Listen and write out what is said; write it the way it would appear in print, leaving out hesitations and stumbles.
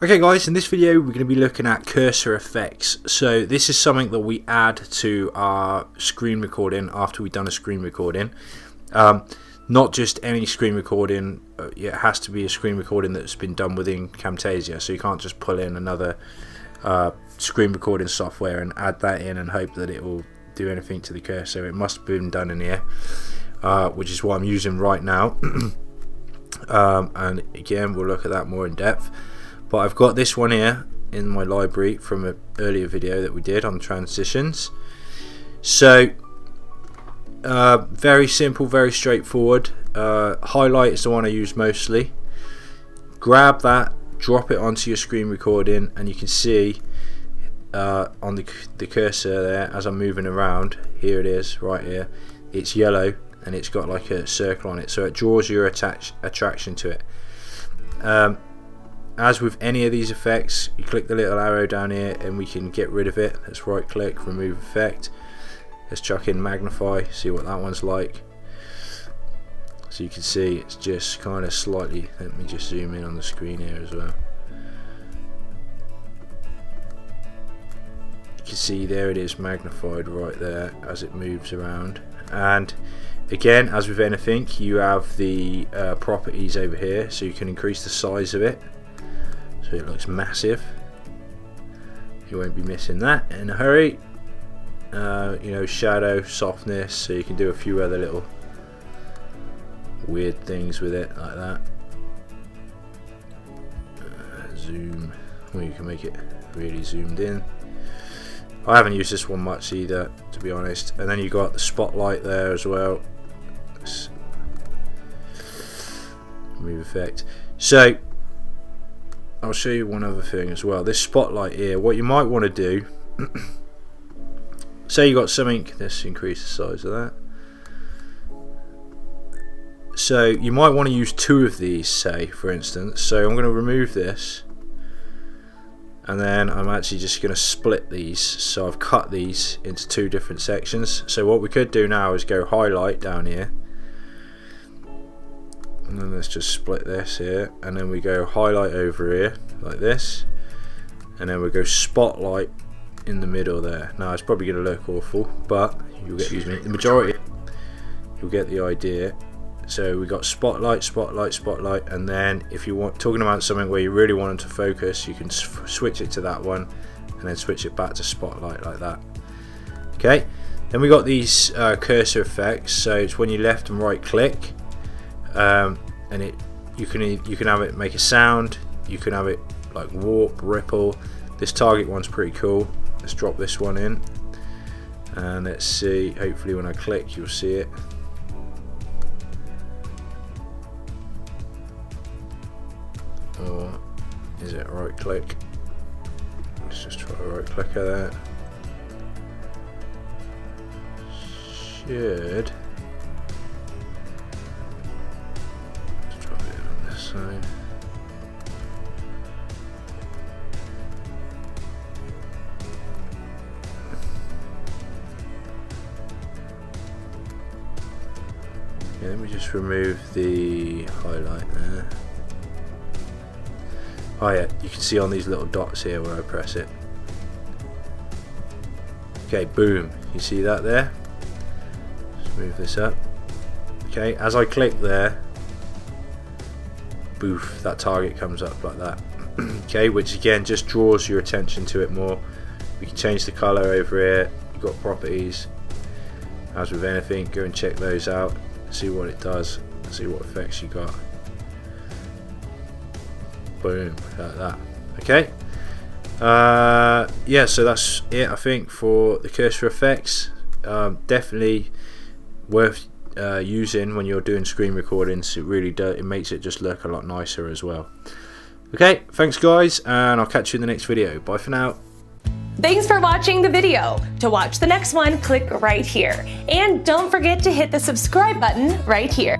Okay guys, in this video we're going to be looking at cursor effects. So this is something that we add to our screen recording after we've done a screen recording. Not just any screen recording, it has to be a screen recording that's been done within Camtasia. So you can't just pull in another screen recording software and add that in and hope that it will do anything to the cursor. It must have been done in here, which is what I'm using right now. And again, we'll look at that more in depth. But I've got this one here in my library from an earlier video that we did on transitions. So very simple, very straightforward. Highlight is the one I use mostly. Grab that, drop it onto your screen recording, and you can see on the cursor there, as I'm moving around, here it is right here, it's yellow and it's got like a circle on it, so it draws your attraction to it. As with any of these effects, you click the little arrow down here and we can get rid of it. Let's right click, remove effect. Let's chuck in magnify, see what that one's like. So you can see it's just kind of slightly, let me just zoom in on the screen here as well. You can see there it is magnified right there as it moves around. And again, as with anything, you have the properties over here, so you can increase the size of it. So it looks massive. You won't be missing that in a hurry. You know, shadow, softness, so you can do a few other little weird things with it like that. Zoom, well, you can make it really zoomed in. I haven't used this one much either, to be honest. And then you got the spotlight there as well. Remove effect. So I'll show you one other thing as well. This spotlight here, what you might want to do, say you got something, let's increase the size of that. So you might want to use two of these, say, for instance. So I'm going to remove this, and then I'm actually just going to split these. So I've cut these into two different sections. So what we could do now is go highlight down here, and then let's just split this here, and then we go highlight over here like this, and then we go spotlight in the middle there. Now it's probably going to look awful, but you'll get used to it. The majority, you'll get the idea. So we got spotlight, spotlight, spotlight, and then if you want, talking about something where you really want them to focus, you can switch it to that one, and then switch it back to spotlight like that. Okay. Then we got these cursor effects. So it's when you left and right click. And you can have it make a sound, you can have it like warp, ripple. This target one's pretty cool. Let's drop this one in, and let's see, hopefully when I click you'll see it. Or is it right click? Let's just try a right click at that. Should side. Okay, let me just remove the highlight there. Oh yeah, you can see on these little dots here where I press it. Okay, boom, you see that there? Let's move this up. Okay, as I click there, boof, that target comes up like that. Okay, which again just draws your attention to it more. We can change the color over here. You've got properties. As with anything, go and check those out, see what it does, see what effects you got. Boom, like that. Okay. Yeah, so that's it, I think, for the cursor effects. Definitely worth using when you're doing screen recordings. It really does, it makes it just look a lot nicer as well. Okay, thanks guys, and I'll catch you in the next video. Bye for now. Thanks for watching the video. To watch the next one, click right here. And don't forget to hit the subscribe button right here.